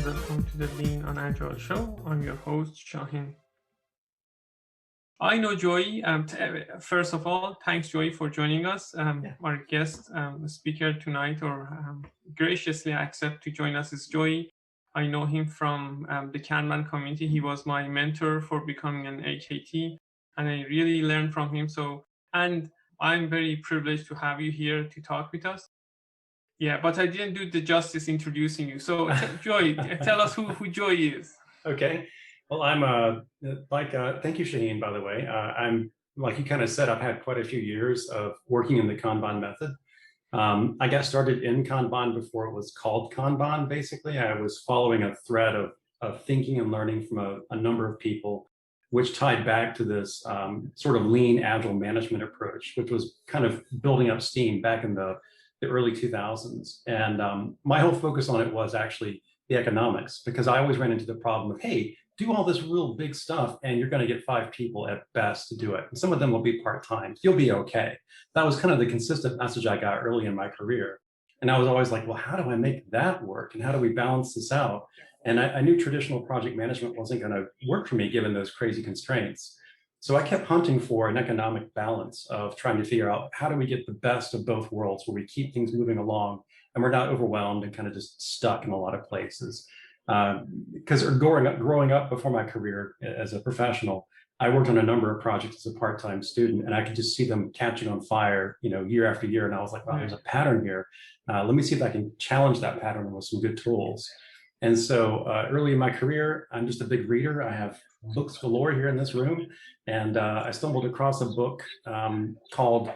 welcome to the Lean on Agile show. I'm your host, Shahin. I know Joey. First of all, thanks, Joey, for joining us. Our guest speaker tonight, or graciously accept to join us, is Joey. I know him from the Kanban community. He was my mentor for becoming an AKT, and I really learned from him. And I'm very privileged to have you here to talk with us. Yeah, but I didn't do the justice introducing you. So, Joy, tell us who Joy is. Okay. Well, I'm thank you, Shahin, by the way. I'm, like you kind of said, I've had quite a few years of working in the Kanban method. I got started in Kanban before it was called Kanban, basically. I was following a thread of thinking and learning from a number of people, which tied back to this sort of lean, agile management approach, which was kind of building up steam back in the early 2000s. And my whole focus on it was actually the economics, because I always ran into the problem of, hey, do all this real big stuff and you're going to get 5 people at best to do it. And some of them will be part-time. You'll be okay. That was kind of the consistent message I got early in my career. And I was always like, well, how do I make that work? And how do we balance this out? And I knew traditional project management wasn't going to work for me given those crazy constraints. So I kept hunting for an economic balance of trying to figure out how do we get the best of both worlds where we keep things moving along and we're not overwhelmed and kind of just stuck in a lot of places. Because growing up before my career as a professional, I worked on a number of projects as a part-time student, and I could just see them catching on fire, year after year. And I was like, wow, there's a pattern here. Let me see if I can challenge that pattern with some good tools. And so early in my career, I'm just a big reader. I have books galore here in this room. And I stumbled across a book called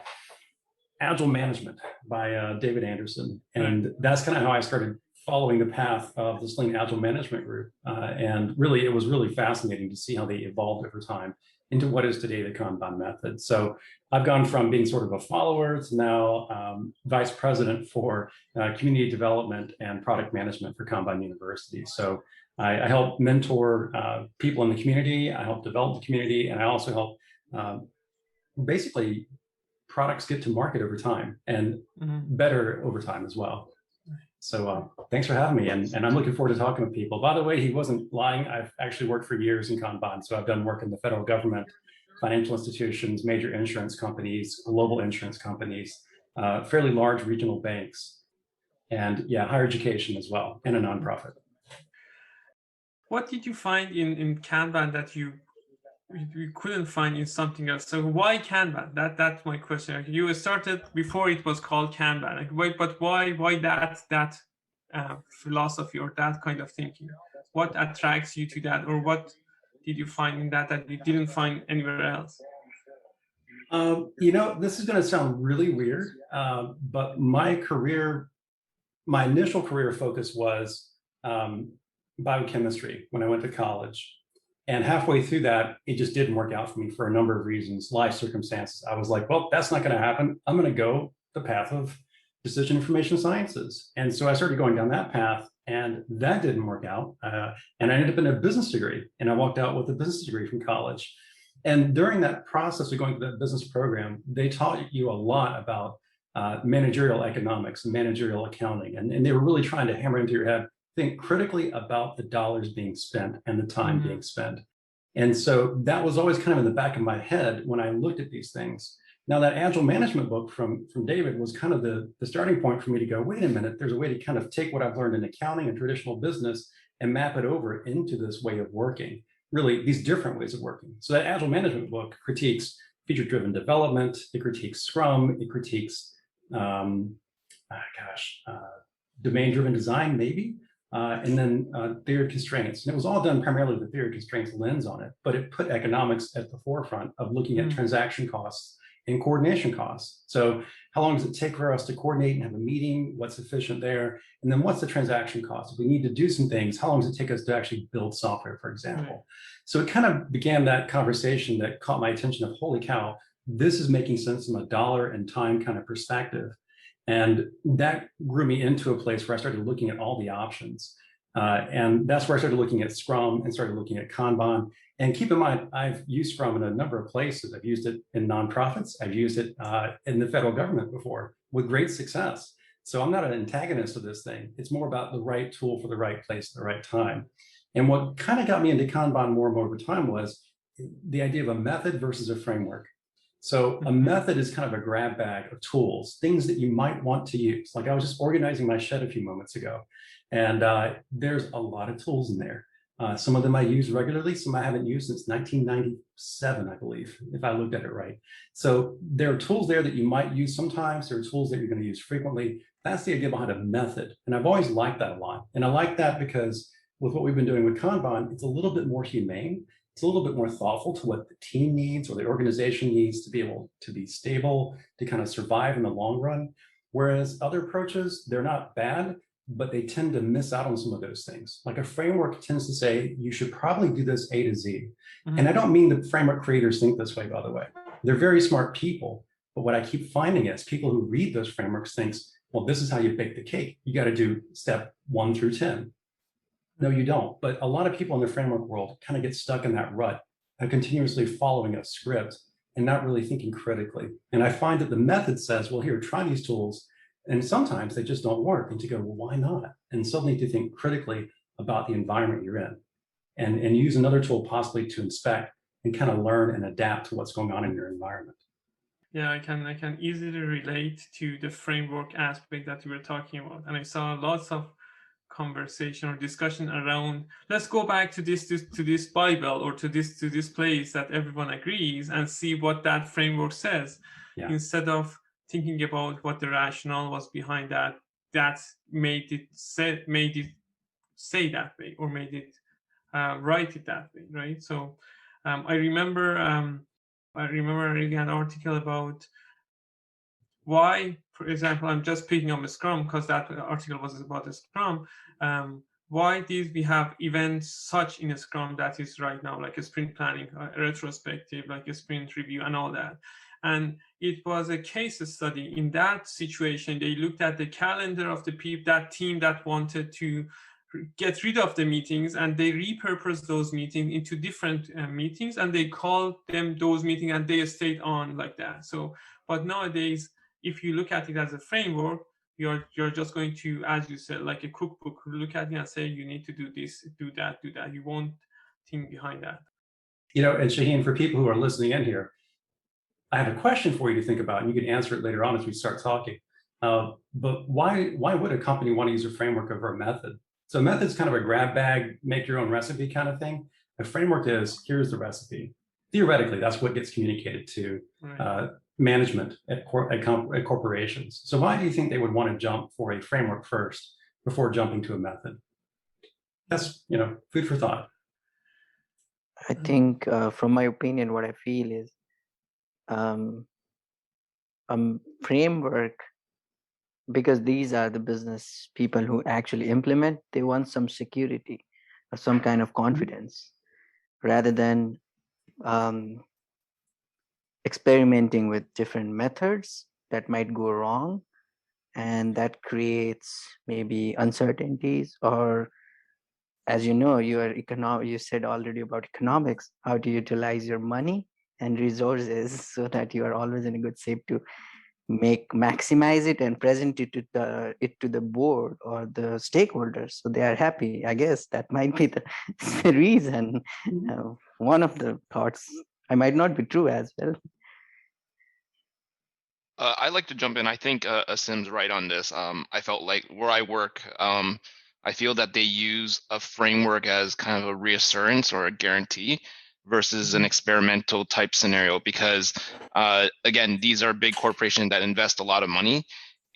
Agile Management by David Anderson. And that's kind of how I started following the path of this Lean Agile Management group. And really, it was really fascinating to see how they evolved over time into what is today the Kanban method. So I've gone from being sort of a follower to now vice president for community development and product management for Kanban University. So I help mentor people in the community, I help develop the community, and I also help basically products get to market over time and better over time as well. So thanks for having me, and I'm looking forward to talking with people. By the way, he wasn't lying. I've actually worked for years in Kanban. So I've done work in the federal government, financial institutions, major insurance companies, global insurance companies, fairly large regional banks, and yeah, higher education as well, and a nonprofit. What did you find in Kanban that you couldn't find in something else? So why Kanban? That's my question. You started before it was called Kanban, but why that philosophy or that kind of thinking? What attracts you to that, or what did you find in that you didn't find anywhere else? This is going to sound really weird, but my initial career focus was biochemistry when I went to college. And halfway through that, it just didn't work out for me for a number of reasons, life circumstances. I was like, well, that's not going to happen. I'm going to go the path of decision information sciences. And so I started going down that path, and that didn't work out. And I ended up in a business degree, and I walked out with a business degree from college. And during that process of going through that business program, they taught you a lot about managerial economics and managerial accounting. And they were really trying to hammer into your head, think critically about the dollars being spent and the time being spent. And so that was always kind of in the back of my head when I looked at these things. Now that Agile Management book from David was kind of the starting point for me to go, wait a minute, there's a way to kind of take what I've learned in accounting and traditional business and map it over into this way of working, really these different ways of working. So that Agile Management book critiques feature-driven development, it critiques Scrum, it critiques, domain-driven design, maybe. And then theory of constraints. And it was all done primarily with the theory of constraints lens on it, but it put economics at the forefront of looking at transaction costs and coordination costs. So how long does it take for us to coordinate and have a meeting? What's efficient there? And then what's the transaction cost? If we need to do some things, how long does it take us to actually build software, for example? So it kind of began that conversation that caught my attention of, holy cow, this is making sense from a dollar and time kind of perspective. And that grew me into a place where I started looking at all the options. And that's where I started looking at Scrum and started looking at Kanban. And keep in mind, I've used Scrum in a number of places. I've used it in nonprofits. I've used it in the federal government before with great success. So I'm not an antagonist of this thing. It's more about the right tool for the right place at the right time. And what kind of got me into Kanban more and more over time was the idea of a method versus a framework. So a method is kind of a grab bag of tools, things that you might want to use. Like I was just organizing my shed a few moments ago, and there's a lot of tools in there. Some of them I use regularly, some I haven't used since 1997, I believe, if I looked at it right. So there are tools there that you might use sometimes. There are tools that you're going to use frequently. That's the idea behind a method. And I've always liked that a lot. And I like that because with what we've been doing with Kanban, it's a little bit more humane. It's a little bit more thoughtful to what the team needs or the organization needs to be able to be stable, to kind of survive in the long run. Whereas other approaches, they're not bad, but they tend to miss out on some of those things. Like a framework tends to say, you should probably do this A to Z. And I don't mean the framework creators think this way, by the way. They're very smart people. But what I keep finding is people who read those frameworks thinks, well, this is how you bake the cake. You got to do step 1 through 10. No, you don't. But a lot of people in the framework world kind of get stuck in that rut of continuously following a script and not really thinking critically. And I find that the method says, well, here, try these tools. And sometimes they just don't work. And to go, well, why not? And suddenly to think critically about the environment you're in and use another tool possibly to inspect and kind of learn and adapt to what's going on in your environment. Yeah, I can easily relate to the framework aspect that you were talking about. And I saw lots of conversation or discussion around, let's go back to this Bible or to this place that everyone agrees and see what that framework says, instead of thinking about what the rationale was behind that made it say that way or made it write it that way, right? So I remember reading an article about why, for example, I'm just picking up a Scrum because that article was about a Scrum. Why did we have events such in a Scrum that is right now, like a sprint planning, a retrospective, like a sprint review and all that? And it was a case study. In that situation, they looked at the calendar of the people, that team that wanted to get rid of the meetings, and they repurposed those meetings into different meetings, and they called them those meetings, and they stayed on like that. So, but nowadays, if you look at it as a framework, you're just going to, as you said, like a cookbook, look at it and say, you need to do this, do that, do that. You won't think behind that. You know, and Shahin, for people who are listening in here, I have a question for you to think about, and you can answer it later on as we start talking. But why would a company want to use a framework over a method? So a method's kind of a grab bag, make your own recipe kind of thing. A framework is, here's the recipe. Theoretically, that's what gets communicated to management at corporations. So why do you think they would want to jump for a framework first before jumping to a method? That's, food for thought. I think, from my opinion, what I feel is framework, because these are the business people who actually implement, they want some security or some kind of confidence rather than experimenting with different methods that might go wrong, and that creates maybe uncertainties. Or, as you know, you said already about economics, how to utilize your money and resources so that you are always in a good shape to maximize it and present it to the board or the stakeholders so they are happy. I guess that might be the reason. One of the thoughts. I might not be true as well. I'd like to jump in. I think Asim's right on this. I felt like where I work, I feel that they use a framework as kind of a reassurance or a guarantee versus an experimental type scenario, because again, these are big corporations that invest a lot of money,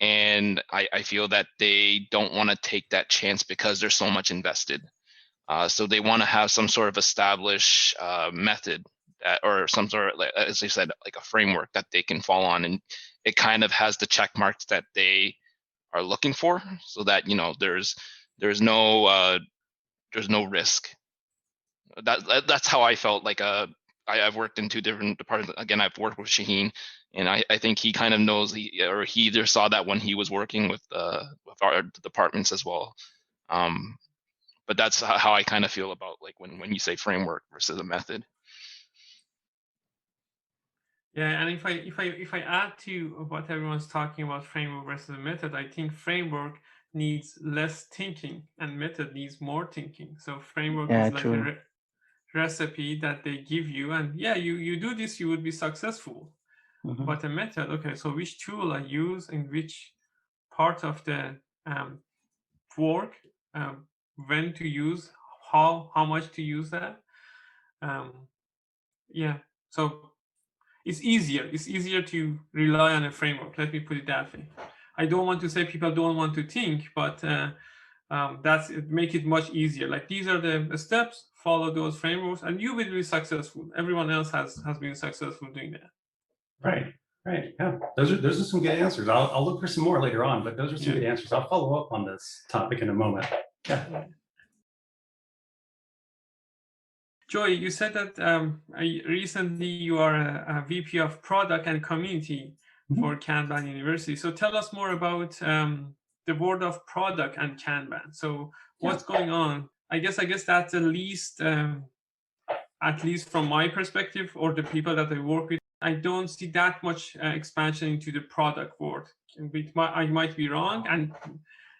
and I feel that they don't want to take that chance because there's so much invested. So they want to have some sort of established method or some sort of, as they said, like a framework that they can fall on, and it kind of has the check marks that they are looking for, so that there's no risk. That's how I felt. Like I've worked in 2 different departments. Again, I've worked with Shahin, and I think he kind of knows, he either saw that when he was working with our departments as well. But that's how I kind of feel about, like, when you say framework versus a method. Yeah, and if I add to what everyone's talking about, framework versus method, I think framework needs less thinking and method needs more thinking. So framework Yeah, is like a true. recipe that they give you, and yeah, you do this, you would be successful. But a method, okay, so which tool I use in which part of the work, when to use, how much to use that. Yeah, so it's easier to rely on a framework, let me put it that way. I don't want to say people don't want to think, but that's it, make it much easier. Like, these are the steps, follow those frameworks and you will be successful. Everyone else has been successful doing that. Right. Right. Yeah. Those are some good answers. I'll look for some more later on, but those are some good answers. I'll follow up on this topic in a moment. Yeah. Joy, you said that recently you are a VP of product and community for Kanban University. So tell us more about the world of product and Kanban. So what's going on? I guess that's at least from my perspective or the people that I work with, I don't see that much expansion into the product world. I might be wrong, and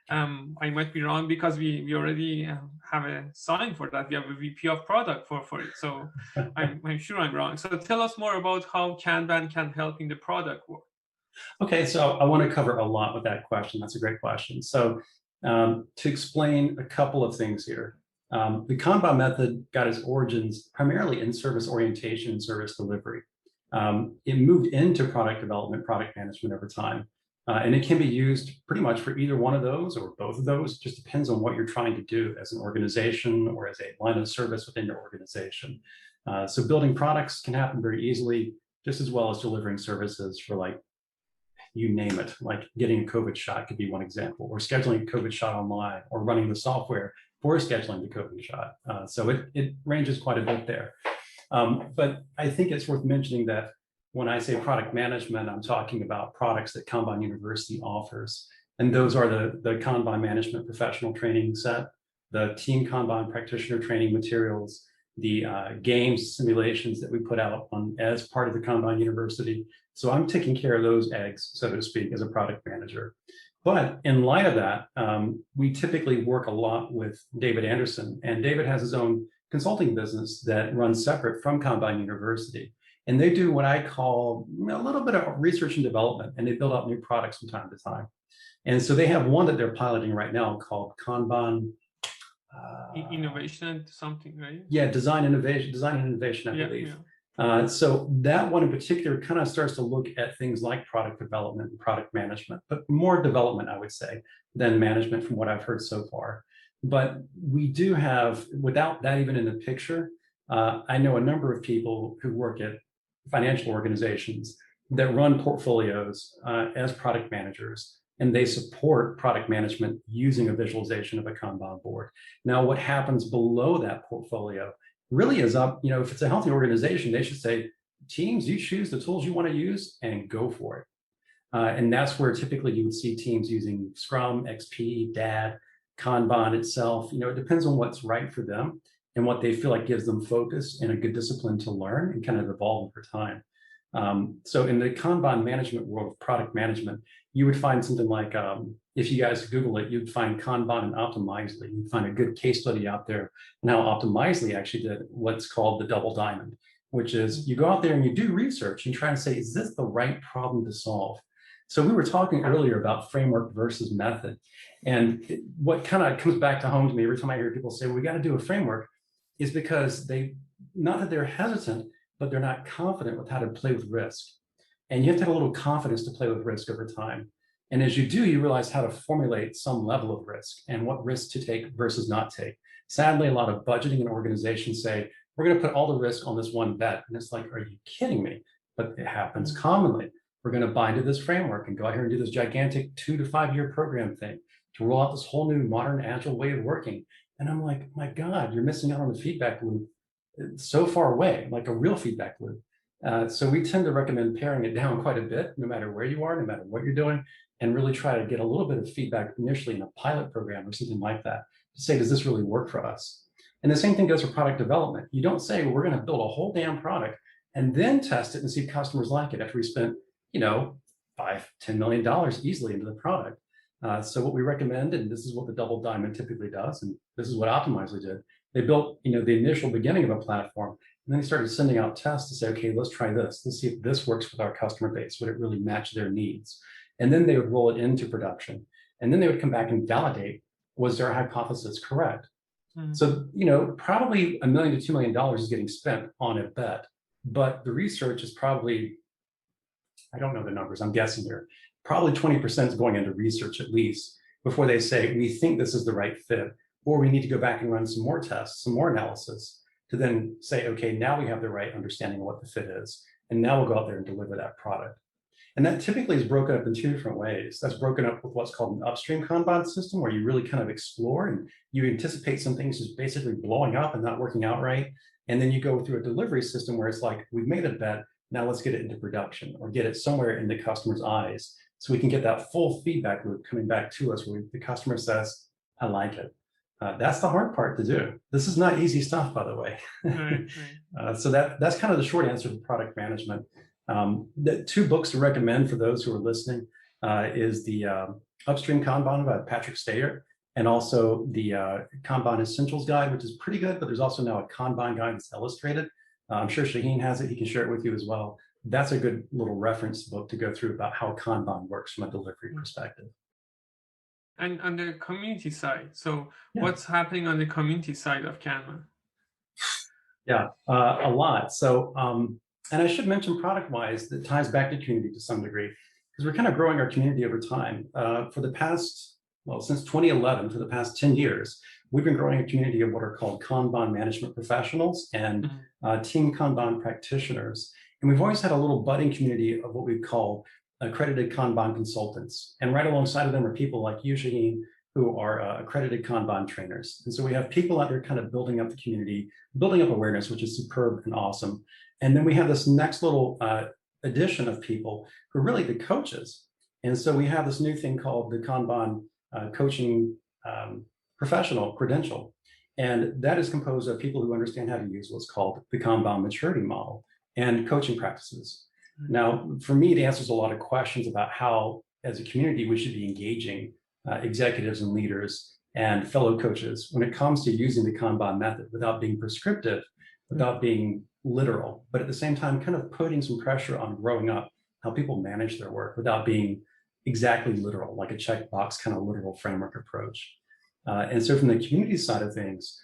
I might be wrong because we already have a sign for that. We have a VP of product for it. So I'm sure I'm wrong. So tell us more about how Kanban can help in the product world. Okay, so I want to cover a lot with that question. That's a great question. So to explain a couple of things here, the Kanban method got its origins primarily in service orientation and service delivery. It moved into product development, product management over time. And it can be used pretty much for either one of those or both of those. It just depends on what you're trying to do as an organization or as a line of service within your organization. So building products can happen very easily, just as well as delivering services for, like, you name it, like getting a COVID shot could be one example, or scheduling a COVID shot online, or running the software for scheduling the COVID shot. So it ranges quite a bit there. But I think it's worth mentioning that when I say product management, I'm talking about products that Kanban University offers. And those are the Kanban management professional training set, the team Kanban practitioner training materials, the games simulations that we put out as part of the Kanban University. So I'm taking care of those eggs, so to speak, as a product manager. But in light of that, we typically work a lot with David Anderson, and David has his own consulting business that runs separate from Kanban University. And they do what I call a little bit of research and development, and they build out new products from time to time. And so they have one that they're piloting right now called Kanban Innovation something, right? Yeah, design and innovation, I believe. So that one in particular kind of starts to look at things like product development and product management, but more development, I would say, than management from what I've heard so far. But we do have, without that even in the picture, I know a number of people who work at financial organizations that run portfolios as product managers, and they support product management using a visualization of a Kanban board. Now, what happens below that portfolio really is up, if it's a healthy organization, they should say, teams, you choose the tools you want to use and go for it. And that's where typically you would see teams using Scrum, XP, DAD, Kanban itself. It depends on what's right for them and what they feel like gives them focus and a good discipline to learn and kind of evolve over time. So in the Kanban management world of product management, you would find something like, if you guys Google it, you'd find Kanban and Optimizely. You'd find a good case study out there. Now, Optimizely actually did what's called the double diamond, which is you go out there and you do research and try to say, is this the right problem to solve? So we were talking earlier about framework versus method. And what kind of comes back to home to me every time I hear people say, well, we got to do a framework, is because not that they're hesitant, but they're not confident with how to play with risk. And you have to have a little confidence to play with risk over time. And as you do, you realize how to formulate some level of risk and what risk to take versus not take. Sadly, a lot of budgeting and organizations say, we're going to put all the risk on this one bet. And it's like, are you kidding me? But it happens commonly. We're going to buy into this framework and go out here and do this gigantic 2 to 5 year program thing to roll out this whole new modern agile way of working. And I'm like, my God, you're missing out on the feedback loop. It's so far away, like a real feedback loop. So we tend to recommend paring it down quite a bit, no matter where you are, no matter what you're doing, and really try to get a little bit of feedback initially in a pilot program or something like that to say, does this really work for us? And the same thing goes for product development. You don't say, well, we're going to build a whole damn product and then test it and see if customers like it after we spent, you know, $5-10 million easily into the product. So what we recommend, and this is what the Double Diamond typically does, and this is what Optimizely did, they built, you know, the initial beginning of a platform, and then they started sending out tests to say, okay, let's try this. Let's see if this works with our customer base. Would it really match their needs? And then they would roll it into production. And then they would come back and validate, was their hypothesis correct? So, you know, probably $1 million to $2 million is getting spent on a bet, but the research is probably, I don't know the numbers, I'm guessing here, probably 20% is going into research at least before they say, we think this is the right fit, or we need to go back and run some more tests, some more analysis to then say, okay, now we have the right understanding of what the fit is. And now we'll go out there and deliver that product. And that typically is broken up in two different ways. That's broken up with what's called an upstream Kanban system, where you really kind of explore and you anticipate some things just basically blowing up and not working out right. And then you go through a delivery system where it's like, we've made a bet, now let's get it into production or get it somewhere in the customer's eyes so we can get that full feedback loop coming back to us where the customer says, I like it. That's the hard part to do. This is not easy stuff, by the way. Right. So that's kind of the short answer for product management. The two books to recommend for those who are listening is the Upstream Kanban by Patrick Stayer, and also the Kanban Essentials Guide, which is pretty good, but there's also now a Kanban guide that's illustrated. I'm sure Shahin has it. He can share it with you as well. That's a good little reference book to go through about how Kanban works from a delivery perspective. And on the community side, so what's happening on the community side of Kanban? Yeah, a lot. So, and I should mention product-wise, that ties back to community to some degree, because we're kind of growing our community over time. For the past, well, since 2011, for the past 10 years, we've been growing a community of what are called Kanban management professionals and team Kanban practitioners. And we've always had a little budding community of what we call accredited Kanban consultants. And right alongside of them are people like you, Shahin, who are accredited Kanban trainers. And so we have people out there kind of building up the community, building up awareness, which is superb and awesome. And then we have this next little addition of people who are really the coaches. And so we have this new thing called the Kanban coaching professional credential. And that is composed of people who understand how to use what's called the Kanban maturity model and coaching practices. Now, for me, it answers a lot of questions about how, as a community, we should be engaging executives and leaders and fellow coaches when it comes to using the Kanban method without being prescriptive, without being literal, but at the same time, kind of putting some pressure on growing up, how people manage their work without being exactly literal, like a checkbox kind of literal framework approach. And so from the community side of things,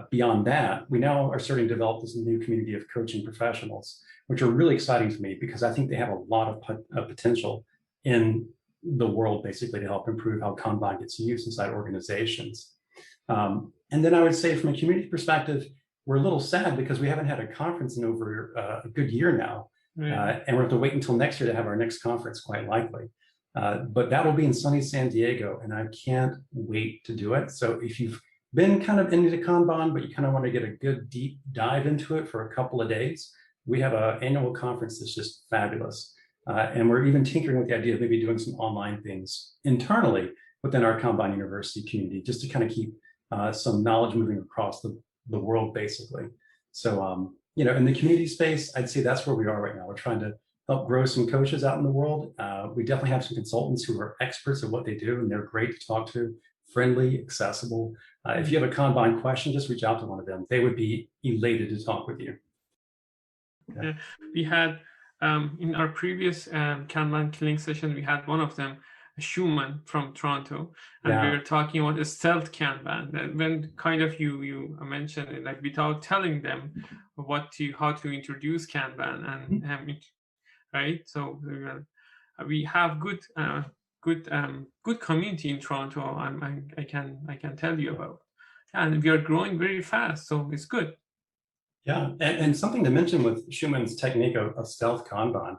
beyond that, we now are starting to develop this new community of coaching professionals, which are really exciting to me because I think they have a lot of potential in the world, basically, to help improve how Kanban gets used inside organizations. And then I would say from a community perspective, we're a little sad because we haven't had a conference in over a good year now. And we'll have to wait until next year to have our next conference, quite likely. But that will be in sunny San Diego, and I can't wait to do it. So if you've been kind of into Kanban, but you kind of want to get a good deep dive into it for a couple of days, we have an annual conference that's just fabulous. And we're even tinkering with the idea of maybe doing some online things internally within our Kanban University community, just to kind of keep some knowledge moving across the world, basically. So, you know, in the community space, I'd say that's where we are right now. We're trying to help grow some coaches out in the world. We definitely have some consultants who are experts at what they do, and they're great to talk to, friendly, accessible. If you have a Kanban question, just reach out to one of them. They would be elated to talk with you. Yeah. We had, in our previous Kanban killing session, we had one of them, Schumann from Toronto, and we were talking about a stealth Kanban. That when kind of you mentioned it, like without telling them how to introduce Kanban, and right. So we have good community in Toronto. I can tell you about, and we are growing very fast. So it's good. Yeah, and something to mention with Schumann's technique of stealth Kanban.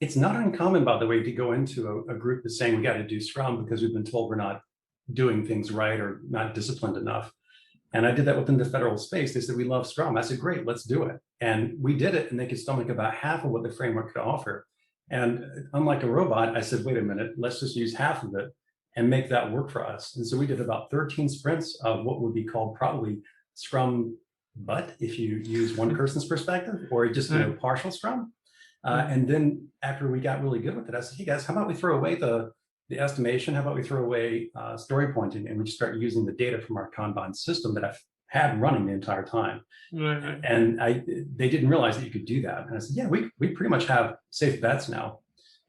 It's not uncommon, by the way, to go into a group that's saying we got to do Scrum because we've been told we're not doing things right or not disciplined enough. And I did that within the federal space. They said, we love Scrum. I said, great, let's do it. And we did it, and they could stomach about half of what the framework could offer. And unlike a robot, I said, wait a minute, let's just use half of it and make that work for us. And so we did about 13 sprints of what would be called probably Scrum But if you use one person's perspective or just partial Scrum, and then after we got really good with it, I said, hey guys, how about we throw away the estimation? How about we throw away story pointing, and we just start using the data from our Kanban system that I've had running the entire time. Right. And they didn't realize that you could do that. And I said, yeah, we pretty much have safe bets now.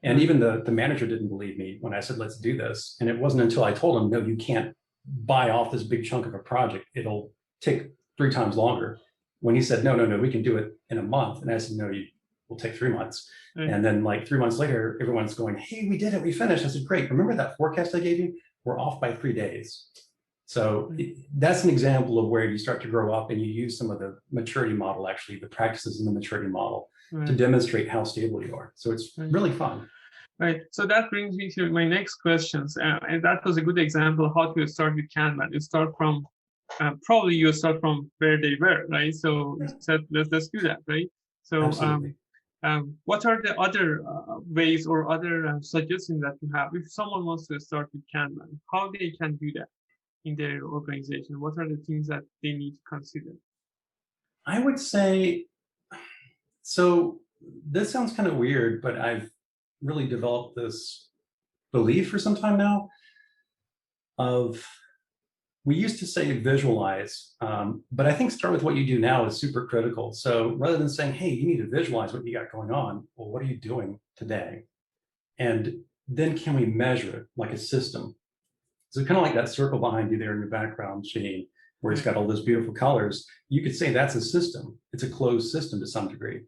And even the manager didn't believe me when I said, let's do this. And it wasn't until I told him, no, you can't buy off this big chunk of a project. It'll take 3 times longer. When he said, no, we can do it in a month. And I said, no, will take 3 months. And then like 3 months later, everyone's going, hey, we did it, we finished. I said, great. Remember that forecast I gave you? We're off by 3 days. So that's an example of where you start to grow up and you use some of the maturity model, actually, the practices in the maturity model to demonstrate how stable you are. So it's really fun. Right. So that brings me to my next questions. And that was a good example of how to start with Kanban. You start from, probably you start from where they were, right? So you said, let's do that, right? So what are the other ways or other suggestions that you have if someone wants to start with Kanban, how they can do that in their organization? What are the things that they need to consider? I would say, so this sounds kind of weird, but I've really developed this belief for some time now of, we used to say visualize, but I think start with what you do now is super critical. So rather than saying, hey, you need to visualize what you got going on, well, what are you doing today? And then can we measure it like a system? So kind of like that circle behind you there in your background, Shahin, where it's got all those beautiful colors. You could say that's a system. It's a closed system to some degree.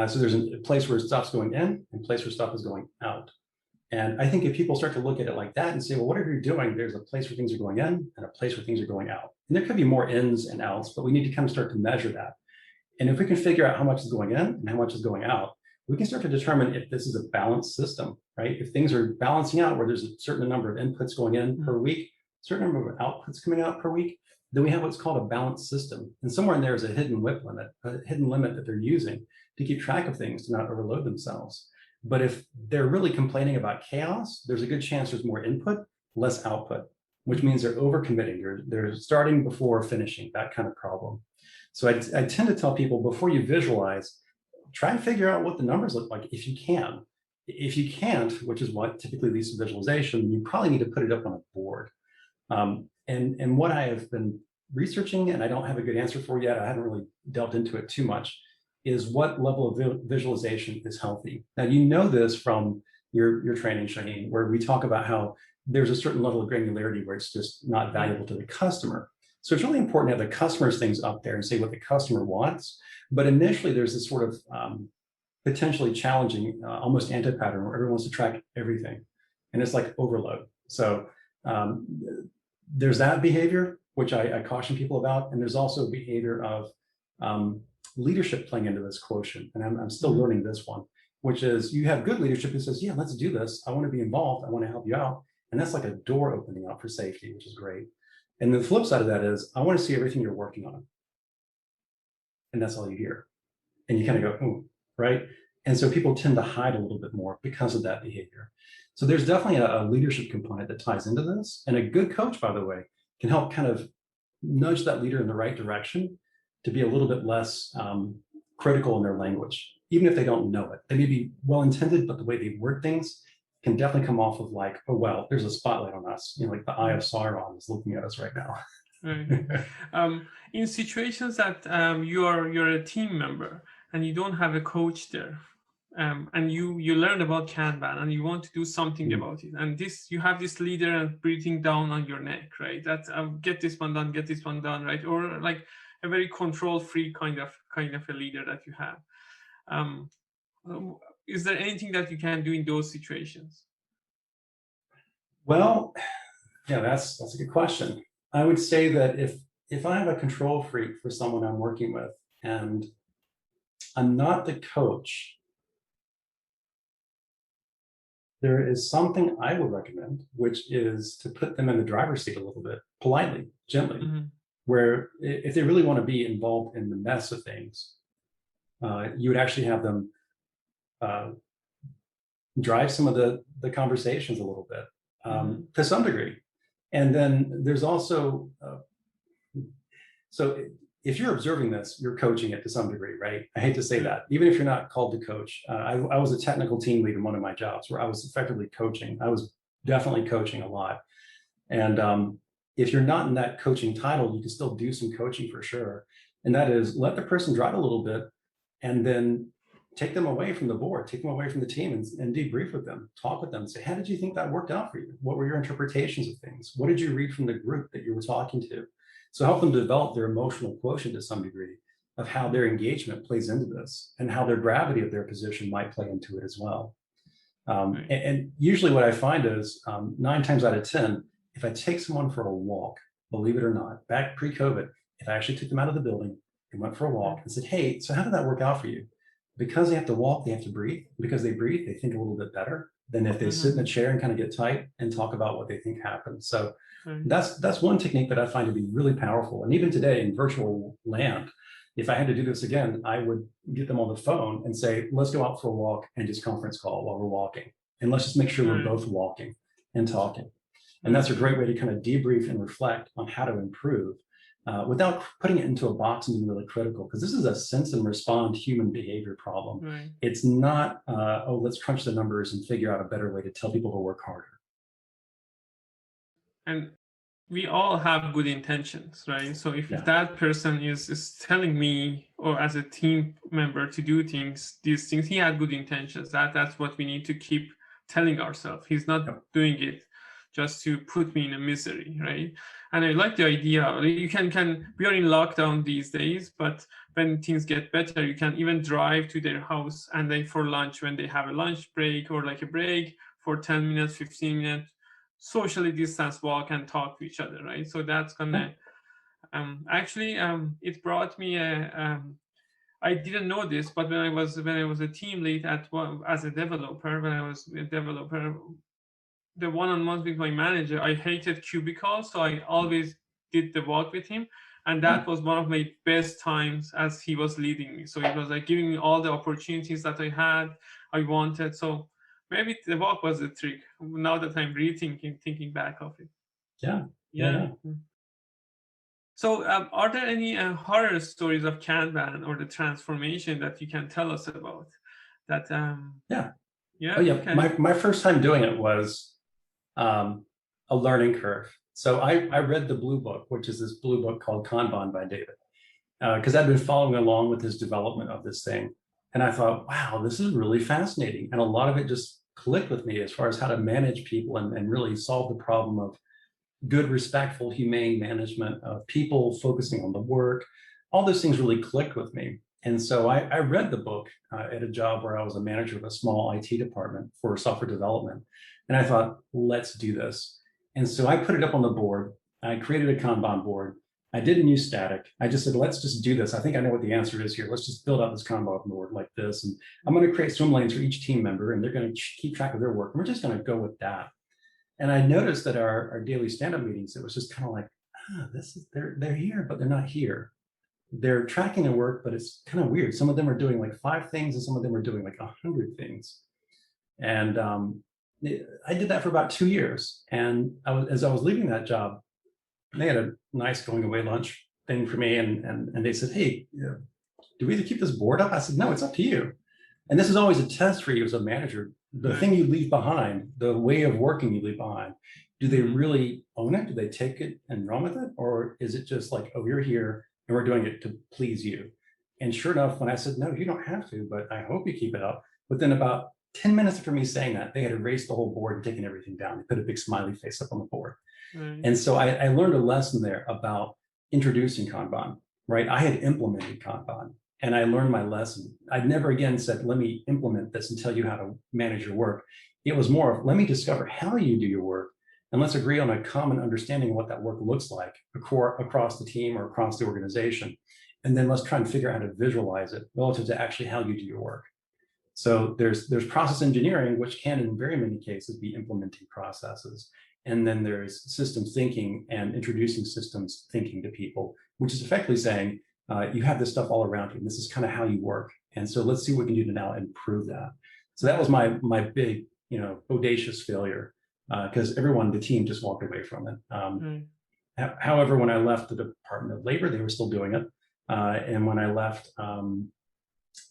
So there's a place where stuff's going in and a place where stuff is going out. And I think if people start to look at it like that and say, well, whatever you're doing, there's a place where things are going in and a place where things are going out. And there could be more ins and outs, but we need to kind of start to measure that. And if we can figure out how much is going in and how much is going out, we can start to determine if this is a balanced system, right? If things are balancing out where there's a certain number of inputs going in per week, certain number of outputs coming out per week, then we have what's called a balanced system. And somewhere in there is a hidden WIP limit, a hidden limit that they're using to keep track of things, to not overload themselves. But if they're really complaining about chaos, there's a good chance there's more input, less output, which means they're overcommitting. They're starting before finishing, that kind of problem. So I tend to tell people, before you visualize, try and figure out what the numbers look like if you can. If you can't, which is what typically leads to visualization, you probably need to put it up on a board. And what I have been researching, and I don't have a good answer for yet, I haven't really delved into it too much, is what level of visualization is healthy. Now, you know this from your training, Shahin, where we talk about how there's a certain level of granularity where it's just not valuable to the customer. So it's really important to have the customer's things up there and say what the customer wants. But initially, there's this sort of potentially challenging, almost anti-pattern where everyone wants to track everything. And it's like overload. So there's that behavior, which I caution people about. And there's also behavior of leadership playing into this quotient. And I'm still learning this one, which is you have good leadership who says, yeah, let's do this. I want to be involved. I want to help you out. And that's like a door opening up for safety, which is great. And the flip side of that is, I want to see everything you're working on. And that's all you hear. And you kind of go, oh, right? And so people tend to hide a little bit more because of that behavior. So there's definitely a leadership component that ties into this. And a good coach, by the way, can help kind of nudge that leader in the right direction to be a little bit less critical in their language, even if they don't know it. They may be well-intended, but the way they word things can definitely come off of like, oh, well, there's a spotlight on us. You know, like the eye of Sauron is looking at us right now. Right. In situations that you're a team member and you don't have a coach there, and you learn about Kanban and you want to do something about it, and you have this leader and breathing down on your neck, right? That's get this one done, right? Or like a very control-free kind of a leader that you have. Is there anything that you can do in those situations? Well, yeah, that's a good question. I would say that if I have a control freak for someone I'm working with and I'm not the coach, there is something I would recommend, which is to put them in the driver's seat a little bit, politely, gently, where if they really want to be involved in the mess of things, you would actually have them drive some of the conversations a little bit to some degree. And then there's also, so if you're observing this, you're coaching it to some degree, right? I hate to say that. Even if you're not called to coach, I was a technical team lead in one of my jobs where I was effectively coaching. I was definitely coaching a lot. And if you're not in that coaching title, you can still do some coaching for sure. And that is let the person drive a little bit and then take them away from the board, take them away from the team and debrief with them, talk with them, say, how did you think that worked out for you? What were your interpretations of things? What did you read from the group that you were talking to? So help them develop their emotional quotient to some degree of how their engagement plays into this and how their gravity of their position might play into it as well. And usually what I find is 9 times out of 10, if I take someone for a walk, believe it or not, back pre-COVID, if I actually took them out of the building and went for a walk and said, hey, so how did that work out for you? Because they have to walk, they have to breathe. Because they breathe, they think a little bit better than if they sit in a chair and kind of get tight and talk about what they think happened. So that's one technique that I find to be really powerful. And even today in virtual land, if I had to do this again, I would get them on the phone and say, let's go out for a walk and just conference call while we're walking. And let's just make sure we're both walking and talking. And that's a great way to kind of debrief and reflect on how to improve without putting it into a box and being really critical, because this is a sense and respond human behavior problem. It's not, oh, let's crunch the numbers and figure out a better way to tell people to work harder. And we all have good intentions, right? So if that person is telling me or as a team member to do these things, he had good intentions. That's what we need to keep telling ourselves. He's not doing it just to put me in a misery, right? And I like the idea. You can we are in lockdown these days, but when things get better, you can even drive to their house and then for lunch when they have a lunch break or like a break for 10 minutes, 15 minutes, socially distance walk and talk to each other, right? So that's gonna actually it brought me I didn't know this, but when I was a team lead as a developer, when I was a developer, the one-on-ones with my manager, I hated cubicles, so I always did the walk with him, and that was one of my best times as he was leading me. So it was like giving me all the opportunities that I wanted. So maybe the walk was the trick. Now that I'm thinking back of it. Yeah. So are there any horror stories of Kanban or the transformation that you can tell us about? That Okay. My first time doing it was a learning curve. So I read the blue book, which is this blue book called Kanban by David, because I'd been following along with his development of this thing. And I thought, wow, this is really fascinating. And a lot of it just clicked with me as far as how to manage people and really solve the problem of good, respectful, humane management of people, focusing on the work. All those things really clicked with me. And so I read the book at a job where I was a manager of a small IT department for software development. And I thought, let's do this. And so I put it up on the board. I created a Kanban board. I didn't use static. I just said, let's just do this. I think I know what the answer is here. Let's just build out this Kanban board like this. And I'm going to create swim lanes for each team member, and they're going to keep track of their work. And we're just going to go with that. And I noticed that our daily stand-up meetings, it was just kind of like, they're here, but they're not here. They're tracking their work, but it's kind of weird. Some of them are doing like 5 things and some of them are doing like 100 things. And I did that for about 2 years. And as I was leaving that job, they had a nice going away lunch thing for me. And they said, hey, do we either keep this board up? I said, no, it's up to you. And this is always a test for you as a manager. The thing you leave behind, the way of working you leave behind, do they really own it? Do they take it and run with it? Or is it just like, oh, you're here and we're doing it to please you? And sure enough, when I said, no, you don't have to, but I hope you keep it up. Within about 10 minutes after me saying that, they had erased the whole board and taken everything down. They put a big smiley face up on the board. And so I learned a lesson there about introducing Kanban, right? I had implemented Kanban. And I learned my lesson. I'd never again said, let me implement this and tell you how to manage your work. It was more of, let me discover how you do your work, and let's agree on a common understanding of what that work looks like across the team or across the organization. And then let's try and figure out how to visualize it relative to actually how you do your work. So there's process engineering, which can in very many cases be implementing processes. And then there's systems thinking and introducing systems thinking to people, which is effectively saying, you have this stuff all around you, and this is kind of how you work. And so let's see what we can do to now improve that. So that was my big, audacious failure, because everyone, the team just walked away from it. However, when I left the Department of Labor, they were still doing it. And when I left a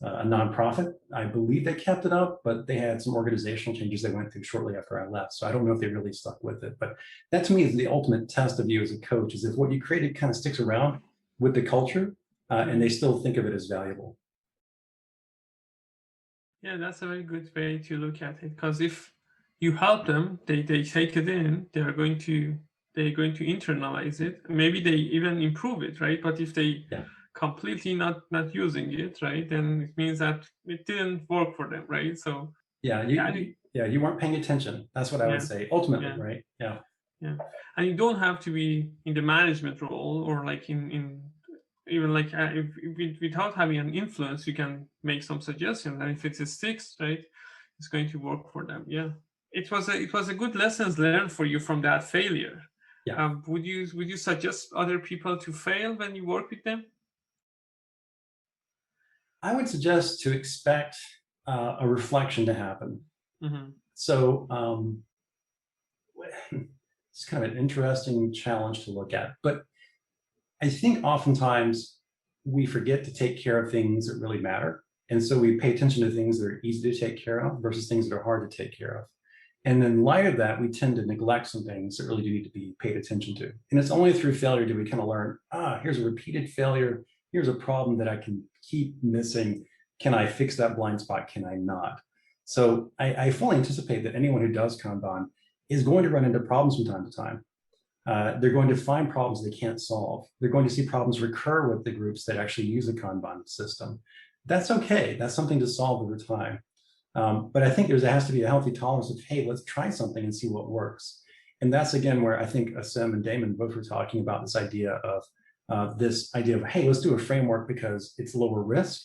nonprofit, I believe they kept it up, but they had some organizational changes they went through shortly after I left. So I don't know if they really stuck with it. But that to me is the ultimate test of you as a coach, is if what you created kind of sticks around with the culture and they still think of it as valuable. Yeah, that's a very good way to look at it, because if you help them, they take it in, they're going to internalize it. Maybe they even improve it, right? But if they completely not using it, right, then it means that it didn't work for them, right? So you weren't paying attention. That's what I would say ultimately, right? Yeah. And you don't have to be in the management role or like in even like without having an influence, you can make some suggestions, and if it sticks, right, it's going to work for them. Yeah, it was a good lessons learned for you from that failure. Would you suggest other people to fail when you work with them? I would suggest to expect a reflection to happen. So it's kind of an interesting challenge to look at, but I think oftentimes we forget to take care of things that really matter. And so we pay attention to things that are easy to take care of versus things that are hard to take care of. And in light of that, we tend to neglect some things that really do need to be paid attention to. And it's only through failure do we kind of learn, here's a repeated failure. Here's a problem that I can keep missing. Can I fix that blind spot? Can I not? So I fully anticipate that anyone who does Kanban is going to run into problems from time to time. They're going to find problems they can't solve. They're going to see problems recur with the groups that actually use a Kanban system. That's okay. That's something to solve over time. But I think there has to be a healthy tolerance of, hey, let's try something and see what works. And that's, again, where I think Asim and Damon both were talking about this idea of, hey, let's do a framework because it's lower risk.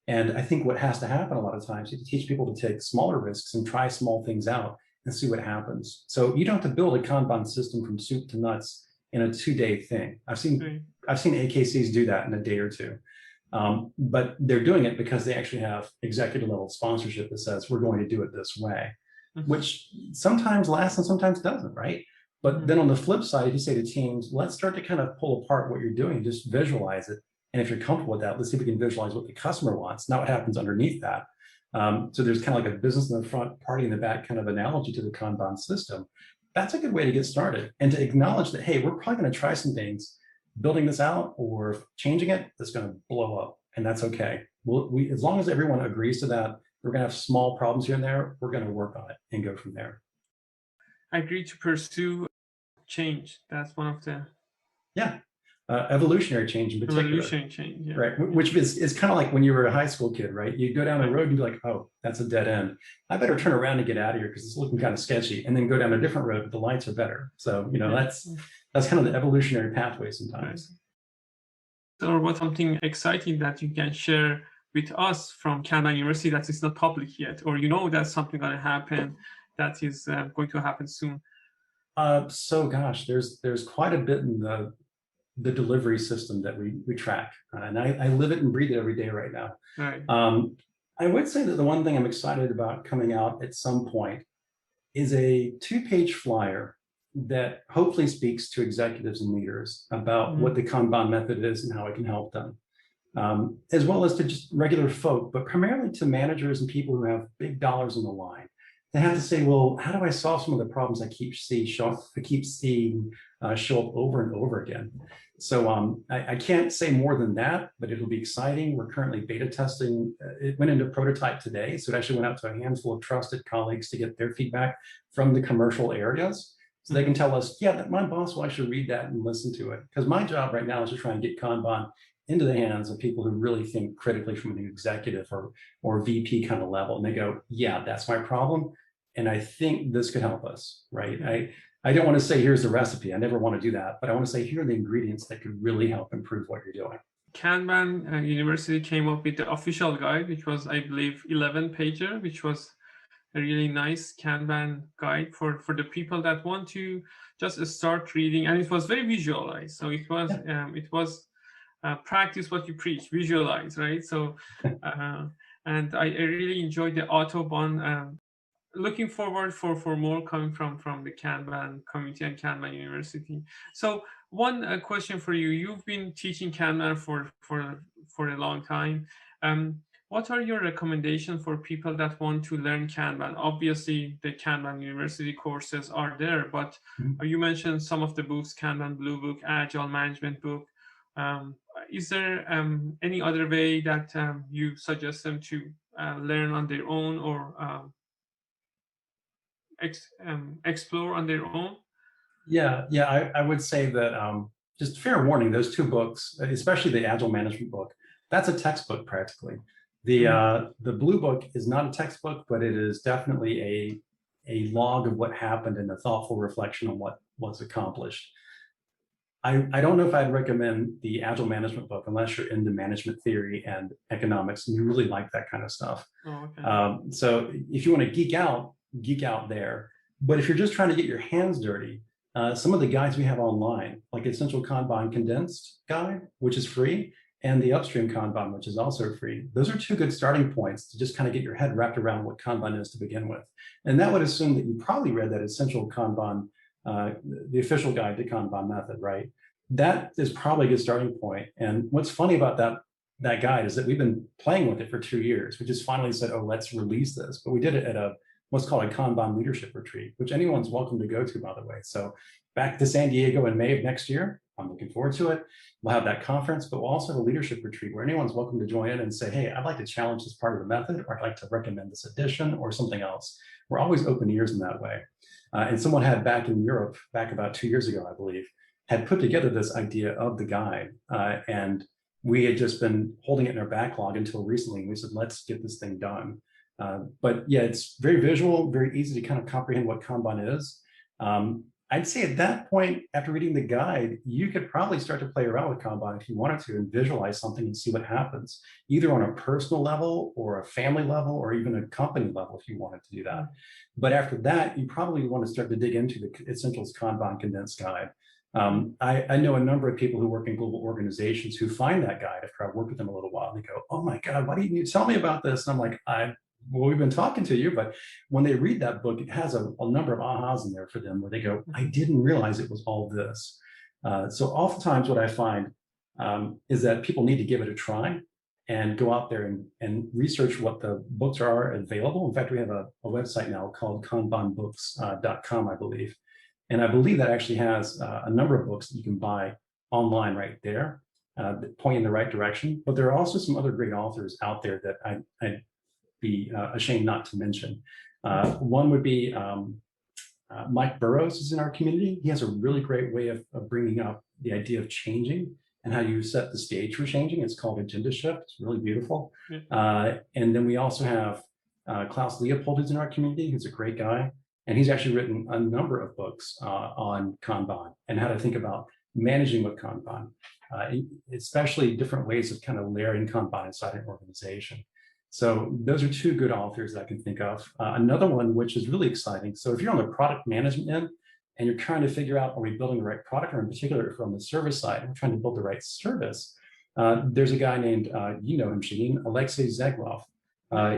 And I think what has to happen a lot of times is to teach people to take smaller risks and try small things out and see what happens. So you don't have to build a Kanban system from soup to nuts in a 2-day thing. I've seen AKCs do that in a day or two. But they're doing it because they actually have executive level sponsorship that says we're going to do it this way, which sometimes lasts and sometimes doesn't, right? But then on the flip side, if you say to teams, let's start to kind of pull apart what you're doing, just visualize it. And if you're comfortable with that, let's see if we can visualize what the customer wants, not what happens underneath that. So there's kind of like a business in the front, party in the back kind of analogy to the Kanban system. That's a good way to get started and to acknowledge that, hey, we're probably going to try some things, building this out or changing it, that's going to blow up, and that's okay. As long as everyone agrees to that, we're going to have small problems here and there, we're going to work on it and go from there. I agree to pursue change. That's one of the evolutionary change in particular. Evolutionary change, right? Which is kind of like when you were a high school kid, right? You go down a road and be like, oh, that's a dead end. I better turn around and get out of here because it's looking kind of sketchy, and then go down a different road, but the lights are better. So, that's kind of the evolutionary pathway sometimes. Or what something exciting that you can share with us from Kanban University that is not public yet, or that's something going to happen that is going to happen soon? So gosh, there's quite a bit in the delivery system that we track, and I live it and breathe it every day right now. Right. I would say that the one thing I'm excited about coming out at some point is a 2-page flyer that hopefully speaks to executives and leaders about what the Kanban method is and how it can help them, as well as to just regular folk, but primarily to managers and people who have big dollars on the line. They have to say, well, how do I solve some of the problems I keep seeing show up over and over again? So I can't say more than that, but it'll be exciting. We're currently beta testing. It went into prototype today, so it actually went out to a handful of trusted colleagues to get their feedback from the commercial areas. So they can tell us, yeah, my boss will actually read that and listen to it. Because my job right now is to try and get Kanban into the hands of people who really think critically from an executive or VP kind of level. And they go, yeah, that's my problem. And I think this could help us, right? I don't want to say, here's the recipe. I never want to do that. But I want to say, here are the ingredients that could really help improve what you're doing. Kanban University came up with the official guide, which was, I believe, 11-pager, which was a really nice Kanban guide for the people that want to just start reading. And it was very visualized. So it was practice what you preach, visualize, right? So, and I really enjoyed the Autobahn. Looking forward for more coming from the Kanban community and Kanban University. So One question for you. You've been teaching Kanban for a long time. What are your recommendations for people that want to learn Kanban? Obviously, the Kanban University courses are there, but you mentioned some of the books, Kanban Blue Book, Agile Management Book. Is there any other way that you suggest them to learn on their own or explore on their own? Yeah, I would say that just fair warning, those two books, especially the Agile Management book, that's a textbook practically. The Blue Book is not a textbook, but it is definitely a log of what happened and a thoughtful reflection on what was accomplished. I don't know if I'd recommend the Agile Management book unless you're into management theory and economics and you really like that kind of stuff. Oh, okay. So if you want to geek out there. But if you're just trying to get your hands dirty, some of the guides we have online, like Essential Kanban Condensed Guide, which is free, and the Upstream Kanban, which is also free. Those are two good starting points to just kind of get your head wrapped around what Kanban is to begin with. And that would assume that you probably read that Essential Kanban, the official guide to Kanban method, right? That is probably a good starting point. And what's funny about that guide is that we've been playing with it for 2 years. We just finally said, oh, let's release this. But we did it at what's called a Kanban leadership retreat, which anyone's welcome to go to, by the way. So back to San Diego in May of next year. I'm looking forward to it. We'll have that conference, but we'll also have a leadership retreat where anyone's welcome to join in and say, hey, I'd like to challenge this part of the method, or I'd like to recommend this addition or something else. We're always open ears in that way. And someone had back in Europe, back about 2 years ago, I believe, had put together this idea of the guide. And we had just been holding it in our backlog until recently. And we said, let's get this thing done. But yeah, it's very visual, very easy to kind of comprehend what Kanban is. I'd say at that point, after reading the guide, you could probably start to play around with Kanban if you wanted to and visualize something and see what happens, either on a personal level or a family level or even a company level if you wanted to do that. But after that, you probably want to start to dig into the Essentials Kanban Condensed Guide. I know a number of people who work in global organizations who find that guide after I've worked with them a little while and they go, oh my God, why didn't you tell me about this? And I'm like, well, we've been talking to you, but when they read that book, it has a number of ahas in there for them where they go, I didn't realize it was all this. So oftentimes what I find is that people need to give it a try and go out there and research what the books are available. In fact, we have a website now called kanbanbooks.com, I believe. And I believe that actually has a number of books that you can buy online right there, pointing in the right direction. But there are also some other great authors out there that I'd be ashamed not to mention. One would be Mike Burrows is in our community. He has a really great way of bringing up the idea of changing and how you set the stage for changing. It's called Agenda Shift. It's really beautiful. And then we also have Klaus Leopold, who's in our community, who's a great guy. And he's actually written a number of books on Kanban and how to think about managing with Kanban, especially different ways of kind of layering Kanban inside an organization. So those are two good authors that I can think of. Another one, which is really exciting. So if you're on the product management end and you're trying to figure out, are we building the right product, or in particular from the service side, we're trying to build the right service. There's a guy named, you know him, Shahin, Alexei Zeglov.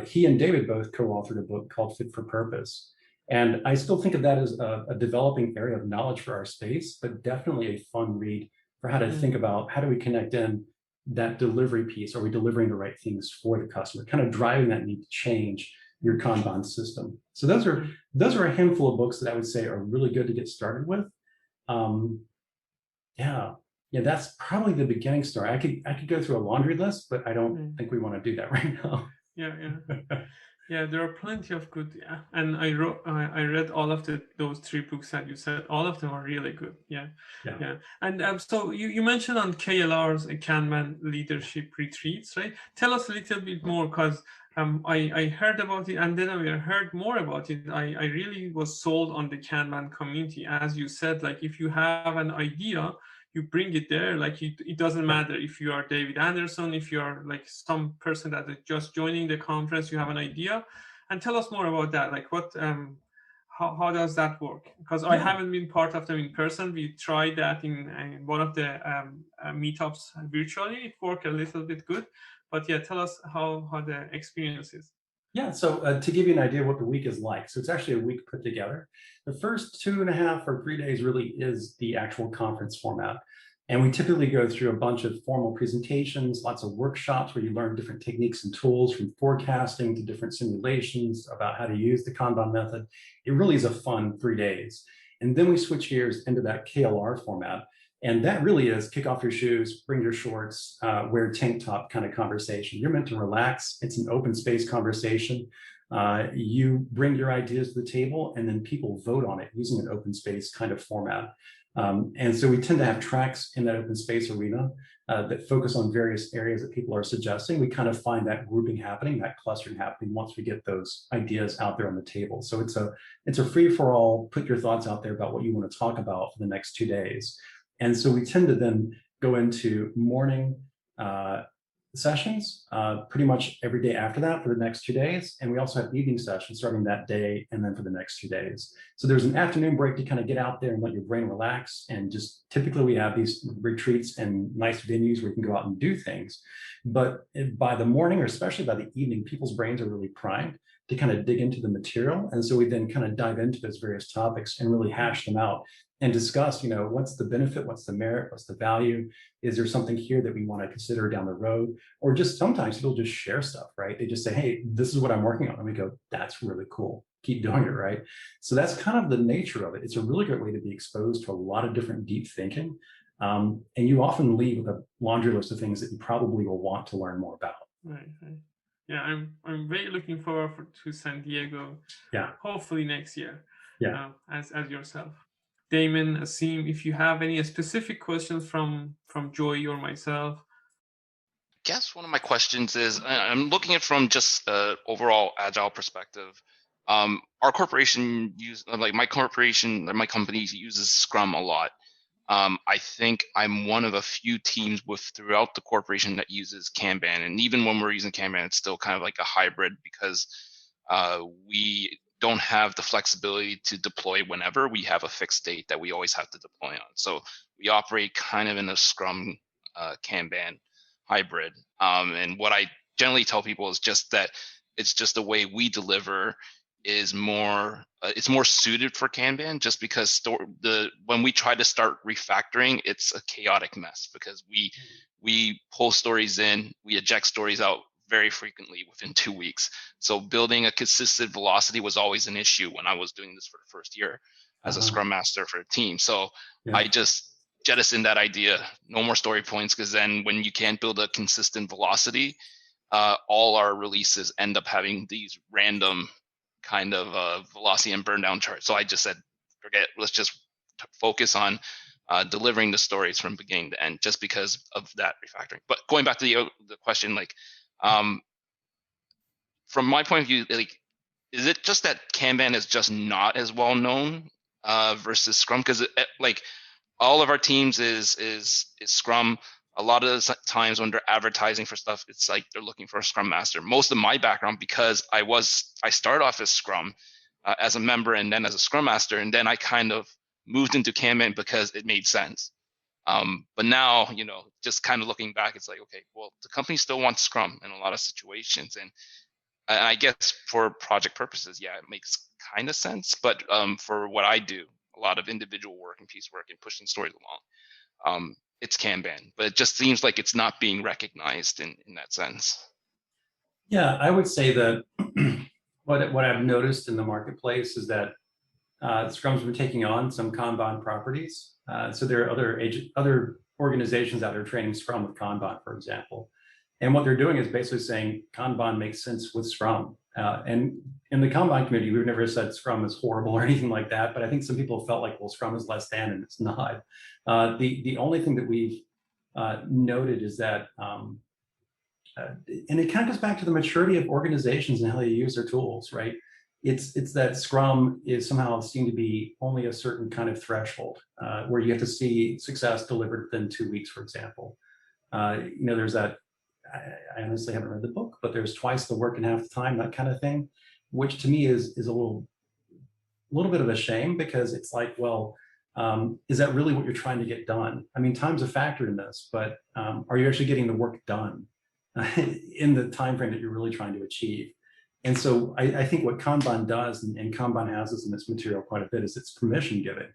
He and David both co-authored a book called Fit for Purpose. And I still think of that as a developing area of knowledge for our space, but definitely a fun read for how to think about how do we connect in that delivery piece. Are we delivering the right things for the customer? Kind of driving that need to change your Kanban system. So those are a handful of books that I would say are really good to get started with. Yeah, that's probably the beginning story. I could go through a laundry list, but I don't think we want to do that right now. Yeah, there are plenty of good. Yeah, and I read all of those 3 books that you said. All of them are really good. Yeah. And so you mentioned on KLR's Kanban leadership retreats, right? Tell us a little bit more, because I heard about it, and then I heard more about it. I really was sold on the Kanban community, as you said. Like, if you have an idea, you bring it there. Like, it doesn't matter if you are David Anderson, if you are like some person that is just joining the conference, you have an idea. And tell us more about that. Like, what how does that work? Because I haven't been part of them in person. We tried that in one of the meetups virtually. It worked a little bit good, but yeah, tell us how the experience is. Yeah, so to give you an idea of what the week is like, so it's actually a week put together. The first 2.5 or 3 days really is the actual conference format. And we typically go through a bunch of formal presentations, lots of workshops where you learn different techniques and tools, from forecasting to different simulations about how to use the Kanban method. It really is a fun 3 days. And then we switch gears into that KLR format. And that really is kick off your shoes, bring your shorts, wear tank top kind of conversation. You're meant to relax. It's an open space conversation. You bring your ideas to the table and then people vote on it using an open space kind of format. And so we tend to have tracks in that open space arena that focus on various areas that people are suggesting. We kind of find that grouping happening, that clustering happening once we get those ideas out there on the table. So it's a free for all, put your thoughts out there about what you want to talk about for the next 2 days. And so we tend to then go into morning sessions pretty much every day after that for the next 2 days. And we also have evening sessions starting that day and then for the next 2 days. So there's an afternoon break to kind of get out there and let your brain relax. And just typically we have these retreats and nice venues where you can go out and do things. But by the morning, or especially by the evening, people's brains are really primed to kind of dig into the material. And so we then kind of dive into those various topics and really hash them out and discuss, what's the benefit, what's the merit, what's the value? Is there something here that we want to consider down the road? Or just sometimes people just share stuff, right? They just say, hey, this is what I'm working on. And we go, that's really cool. Keep doing it, right? So that's kind of the nature of it. It's a really great way to be exposed to a lot of different deep thinking. And you often leave with a laundry list of things that you probably will want to learn more about. Right. Yeah, I'm very looking forward to San Diego. Yeah. Hopefully next year. Yeah. As yourself. Damon, Asim, if you have any specific questions from Joy or myself. I guess one of my questions is, I'm looking at it from just overall Agile perspective. Our corporation my company uses Scrum a lot. I think I'm one of a few teams throughout the corporation that uses Kanban. And even when we're using Kanban, it's still kind of like a hybrid because we don't have the flexibility to deploy whenever. We have a fixed date that we always have to deploy on. So we operate kind of in a Scrum Kanban hybrid. And what I generally tell people is just that it's just the way we deliver is more it's more suited for Kanban, just because when we try to start refactoring, it's a chaotic mess because we pull stories in, we eject stories out very frequently within 2 weeks. So building a consistent velocity was always an issue when I was doing this for the first year as a Scrum Master for a team. So I just jettisoned that idea, no more story points, because then when you can't build a consistent velocity, all our releases end up having these random kind of velocity and burn down charts. So I just said, forget it, let's just focus on delivering the stories from beginning to end, just because of that refactoring. But going back to the question, from my point of view, is it just that Kanban is just not as well known versus Scrum? Because all of our teams is Scrum. A lot of the times when they're advertising for stuff, it's like they're looking for a Scrum Master. Most of my background, because I started off as Scrum as a member and then as a Scrum Master, and then I kind of moved into Kanban because it made sense. But now, just kind of looking back, it's like, okay, well, the company still wants Scrum in a lot of situations. And I guess for project purposes, yeah, it makes kind of sense. But for what I do, a lot of individual work and piecework and pushing stories along, it's Kanban. But it just seems like it's not being recognized in that sense. Yeah, I would say that what I've noticed in the marketplace is that Scrum's been taking on some Kanban properties. So there are other organizations out there training Scrum with Kanban, for example. And what they're doing is basically saying Kanban makes sense with Scrum. And in the Kanban community, we've never said Scrum is horrible or anything like that, but I think some people felt like, well, Scrum is less than, and it's not. The only thing that we've noted is that, and it kind of goes back to the maturity of organizations and how they use their tools, right? It's that Scrum is somehow seen to be only a certain kind of threshold where you have to see success delivered within 2 weeks, for example. There's that, I honestly haven't read the book, but there's twice the work in half the time, that kind of thing, which to me is a little bit of a shame, because it's like, well, is that really what you're trying to get done? I mean, time's a factor in this, but are you actually getting the work done in the time frame that you're really trying to achieve? And so I think what Kanban does, and Kanban has this in its material quite a bit, is it's permission giving.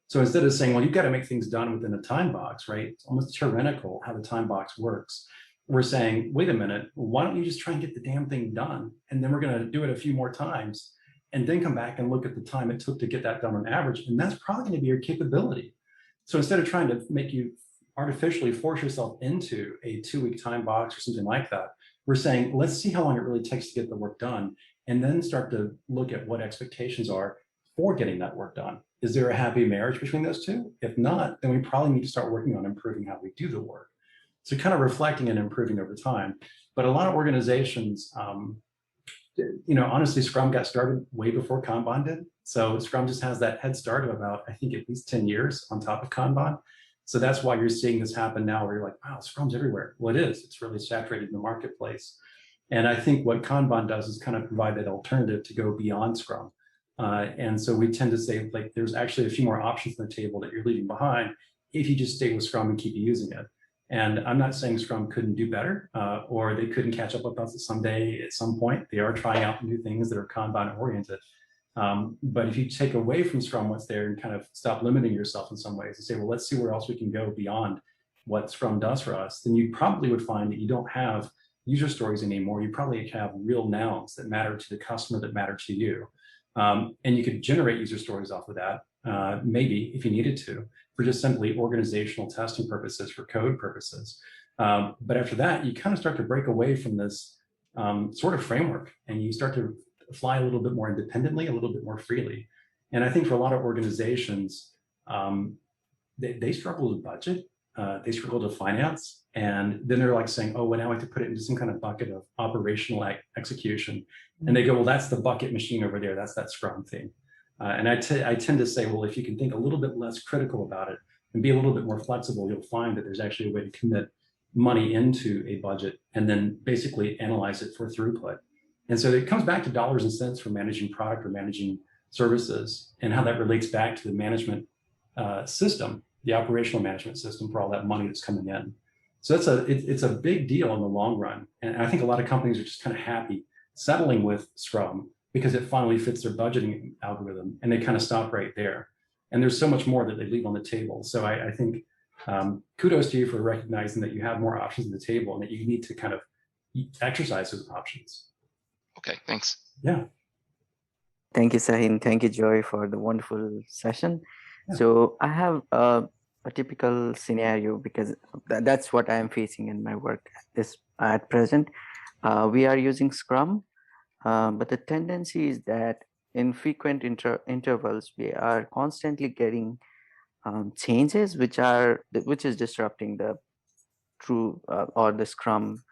So instead of saying, well, you've got to make things done within a time box, right? It's almost tyrannical how the time box works. We're saying, wait a minute, why don't you just try and get the damn thing done? And then we're going to do it a few more times and then come back and look at the time it took to get that done on average. And that's probably going to be your capability. So instead of trying to make you artificially force yourself into a 2-week time box or something like that, we're saying, let's see how long it really takes to get the work done, and then start to look at what expectations are for getting that work done. Is there a happy marriage between those two? If not, then we probably need to start working on improving how we do the work. So kind of reflecting and improving over time. But a lot of organizations, honestly, Scrum got started way before Kanban did. So Scrum just has that head start of about, I think, at least 10 years on top of Kanban. So that's why you're seeing this happen now, where you're like, wow, Scrum's everywhere. Well, it is. It's really saturated in the marketplace. And I think what Kanban does is kind of provide that alternative to go beyond Scrum. And so we tend to say, like, there's actually a few more options on the table that you're leaving behind if you just stay with Scrum and keep using it. And I'm not saying Scrum couldn't do better, or they couldn't catch up with us someday at some point. They are trying out new things that are Kanban oriented. But if you take away from Scrum what's there and kind of stop limiting yourself in some ways and say, well, let's see where else we can go beyond what Scrum does for us, then you probably would find that you don't have user stories anymore. You probably have real nouns that matter to the customer, that matter to you. And you could generate user stories off of that, maybe if you needed to, for just simply organizational testing purposes, for code purposes. But after that, you kind of start to break away from this sort of framework, and you start to fly a little bit more independently, a little bit more freely. And I think for a lot of organizations, they struggle with budget, they struggle to finance, and then they're like saying, oh, well, now I have to put it into some kind of bucket of operational execution. And they go, well, that's the bucket machine over there. That's that Scrum thing. And I tend to say, well, if you can think a little bit less critical about it and be a little bit more flexible, you'll find that there's actually a way to commit money into a budget and then basically analyze it for throughput. And so it comes back to dollars and cents for managing product or managing services, and how that relates back to the management system, the operational management system for all that money that's coming in. So it's a big deal in the long run. And I think a lot of companies are just kind of happy settling with Scrum because it finally fits their budgeting algorithm, and they kind of stop right there. And there's so much more that they leave on the table. So I think kudos to you for recognizing that you have more options on the table and that you need to kind of exercise those options. Okay, thanks. Yeah. Thank you, Shahin. Thank you, Joy, for the wonderful session. Yeah. So I have a typical scenario, because that's what I'm facing in my work at present. We are using Scrum, but the tendency is that in frequent intervals, we are constantly getting changes, which is disrupting the true or the Scrum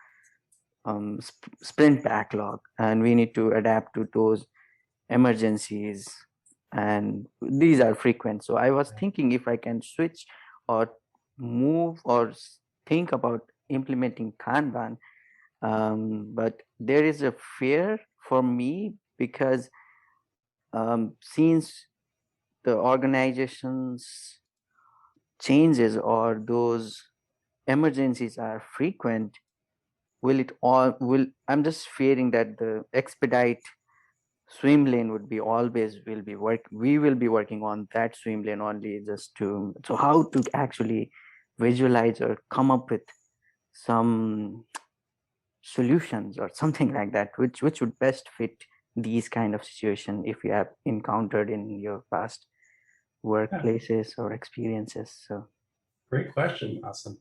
sprint backlog, and we need to adapt to those emergencies, and these are frequent. So I was thinking if I can switch or move or think about implementing Kanban, but there is a fear for me, because since the organization's changes or those emergencies are frequent, I'm just fearing that the expedite swim lane we will be working on that swim lane only, so how to actually visualize or come up with some solutions or something like that, which would best fit these kind of situation if you have encountered in your past workplaces or experiences. So great question. Awesome.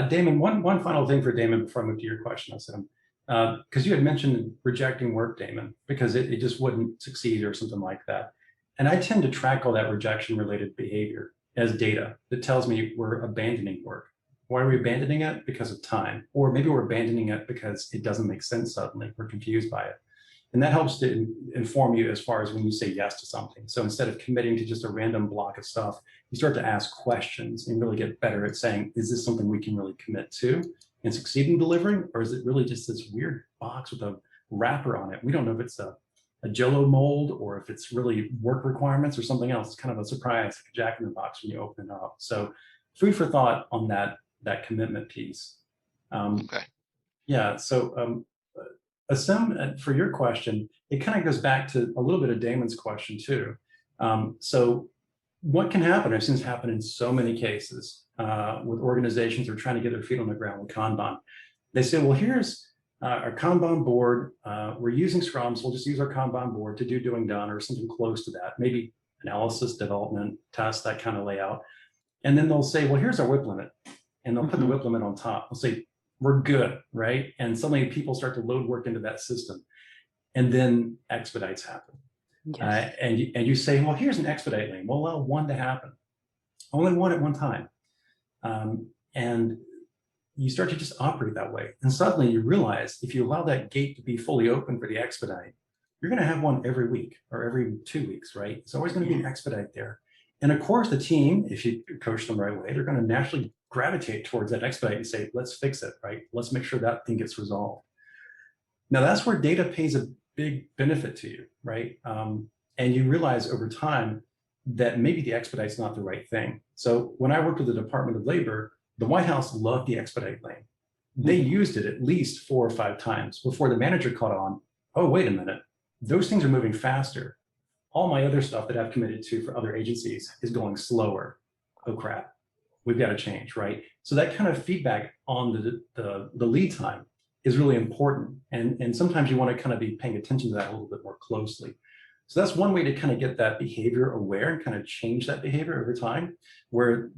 Damon, one final thing for Damon before I move to your question, Asim. Because you had mentioned rejecting work, Damon, because it just wouldn't succeed or something like that. And I tend to track all that rejection related behavior as data that tells me we're abandoning work. Why are we abandoning it? Because of time. Or maybe we're abandoning it because it doesn't make sense suddenly. We're confused by it. And that helps to inform you as far as when you say yes to something. So instead of committing to just a random block of stuff, you start to ask questions and really get better at saying, is this something we can really commit to and succeed in delivering? Or is it really just this weird box with a wrapper on it? We don't know if it's a Jell-O mold or if it's really work requirements or something else. It's kind of a surprise, like a jack in the box when you open it up. So food for thought on that commitment piece. Okay. Yeah, so Asim, for your question, it kind of goes back to a little bit of Damon's question too. So what can happen? I've seen this happen in so many cases with organizations who are trying to get their feet on the ground with Kanban. They say, well, here's our Kanban board. We're using Scrum, so we'll just use our Kanban board to do doing done or something close to that, maybe analysis, development, test, that kind of layout. And then they'll say, well, here's our WIP limit. And they'll put the WIP limit on top. They'll say, we're good, right? And suddenly people start to load work into that system. And then expedites happen. Yes. And you say, well, here's an expedite lane. We'll allow one to happen. Only one at one time. And you start to just operate that way. And suddenly you realize if you allow that gate to be fully open for the expedite, you're going to have one every week or every 2 weeks, right? It's always going to be an expedite there. And of course, the team, if you coach them the right way, they're going to naturally gravitate towards that expedite and say, let's fix it, right? Let's make sure that thing gets resolved. Now, that's where data pays a big benefit to you, right? And you realize over time that maybe the expedite's not the right thing. So when I worked with the Department of Labor, the White House loved the expedite lane. They used it at least 4 or 5 times before the manager caught on, oh, wait a minute, those things are moving faster. All my other stuff that I've committed to for other agencies is going slower. Oh, crap, we've got to change, right? So that kind of feedback on the lead time is really important. And sometimes you want to kind of be paying attention to that a little bit more closely. So that's one way to kind of get that behavior aware and kind of change that behavior over time, where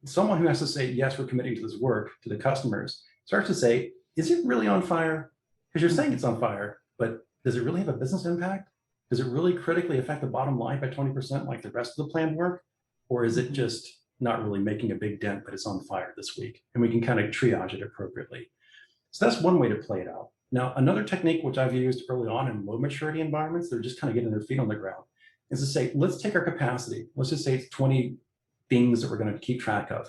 someone who has to say, yes, we're committing to this work to the customers starts to say, is it really on fire? Because you're saying it's on fire, but does it really have a business impact? Does it really critically affect the bottom line by 20% like the rest of the planned work? Or is it just not really making a big dent, but it's on fire this week? And we can kind of triage it appropriately. So that's one way to play it out. Now, another technique which I've used early on in low maturity environments, they're just kind of getting their feet on the ground, is to say, let's take our capacity. Let's just say it's 20 things that we're going to keep track of.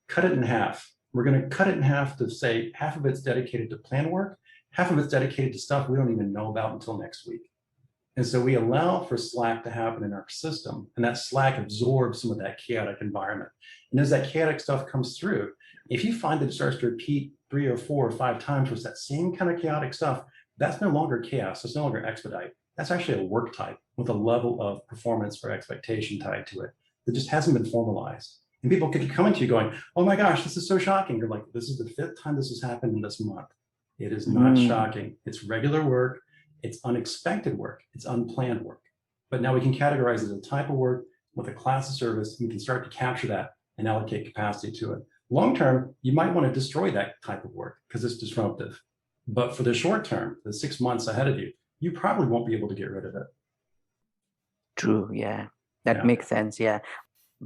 Cut it in half. We're going to cut it in half to say half of it's dedicated to plan work, half of it's dedicated to stuff we don't even know about until next week. And so we allow for slack to happen in our system, and that slack absorbs some of that chaotic environment. And as that chaotic stuff comes through, if you find that it starts to repeat 3 or 4 or 5 times with that same kind of chaotic stuff, that's no longer chaos. It's no longer expedite. That's actually a work type with a level of performance or expectation tied to it that just hasn't been formalized. And people could come into you going, oh my gosh, this is so shocking. You're like, this is the 5th time this has happened in this month. It is not shocking. It's regular work. It's unexpected work. It's unplanned work. But now we can categorize it as a type of work with a class of service, and we can start to capture that and allocate capacity to it. Long term, you might want to destroy that type of work because it's disruptive. But for the short term, the 6 months ahead of you, you probably won't be able to get rid of it. True, yeah. That makes sense, yeah.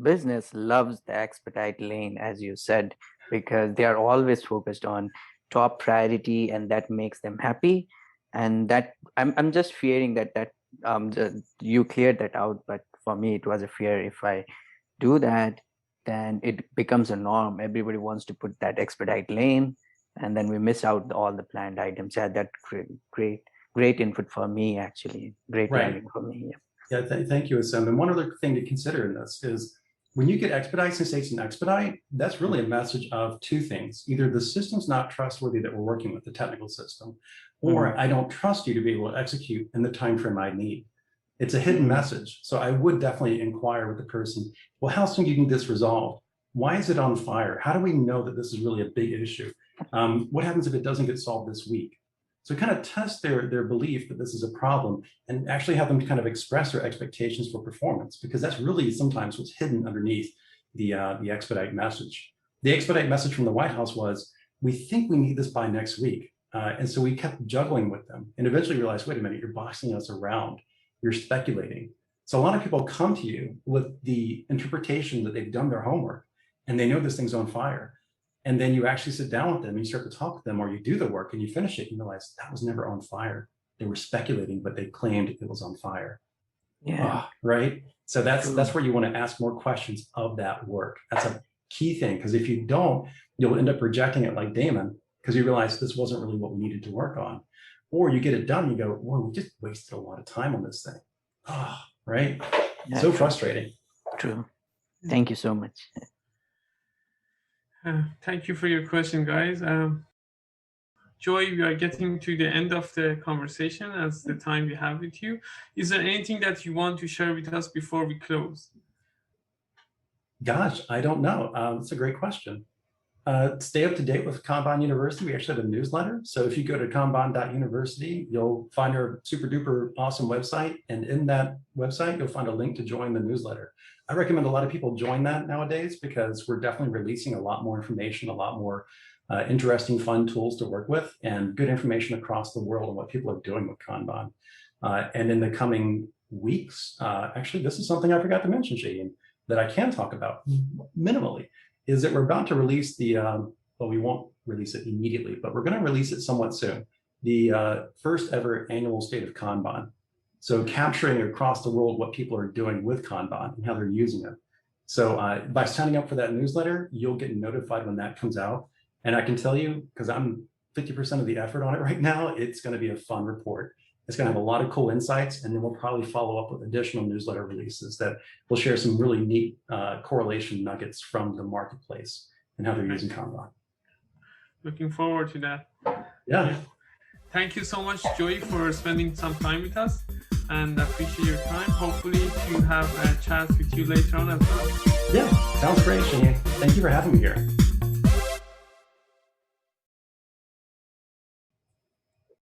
Business loves the expedite lane, as you said, because they are always focused on top priority, and that makes them happy. And that I'm just fearing that you cleared that out, but for me it was a fear. If I do that, then it becomes a norm. Everybody wants to put that expedite lane, and then we miss out all the planned items. Yeah, that great input for me, actually. Great input for me. Yeah, thank you, Asim. And one other thing to consider in this is when you get expedites and say it's an expedite, that's really a message of 2 things. Either the system's not trustworthy that we're working with, the technical system, or I don't trust you to be able to execute in the time frame I need. It's a hidden message. So I would definitely inquire with the person, well, how soon do you need this resolved? Why is it on fire? How do we know that this is really a big issue? What happens if it doesn't get solved this week? So kind of test their belief that this is a problem and actually have them kind of express their expectations for performance, because that's really sometimes what's hidden underneath the expedite message. The expedite message from the White House was, we think we need this by next week. And so we kept juggling with them and eventually realized, wait a minute, you're boxing us around. You're speculating. So a lot of people come to you with the interpretation that they've done their homework and they know this thing's on fire. And then you actually sit down with them and you start to talk with them, or you do the work and you finish it and you realize that was never on fire. They were speculating, but they claimed it was on fire. Yeah. Right. So that's where you want to ask more questions of that work. That's a key thing, because if you don't, you'll end up rejecting it like Damon, because you realize this wasn't really what we needed to work on. Or you get it done and you go, whoa, we just wasted a lot of time on this thing. Right? Yeah, so frustrating. True. Thank you so much. Thank you for your question, guys. Joy, we are getting to the end of the conversation as the time we have with you. Is there anything that you want to share with us before we close? Gosh, I don't know. That's a great question. Stay up to date with Kanban University. We actually have a newsletter. So if you go to kanban.university, you'll find our super duper awesome website. And in that website, you'll find a link to join the newsletter. I recommend a lot of people join that nowadays because we're definitely releasing a lot more information, a lot more interesting, fun tools to work with, and good information across the world on what people are doing with Kanban. And in the coming weeks, actually, this is something I forgot to mention, Shahin, that I can talk about minimally, is that we're about to release the, well, we won't release it immediately, but we're going to release it somewhat soon, the first ever annual State of Kanban. So capturing across the world what people are doing with Kanban and how they're using it. So by signing up for that newsletter, you'll get notified when that comes out. And I can tell you, because I'm 50% of the effort on it right now, it's going to be a fun report. It's going to have a lot of cool insights, and then we'll probably follow up with additional newsletter releases that will share some really neat correlation nuggets from the marketplace and how they're using Kanban. Looking forward to that. Yeah. Thank you so much, Joy, for spending some time with us, and I appreciate your time. Hopefully to have a chat with you later on as well. Yeah, sounds great, Shahin. Thank you for having me here.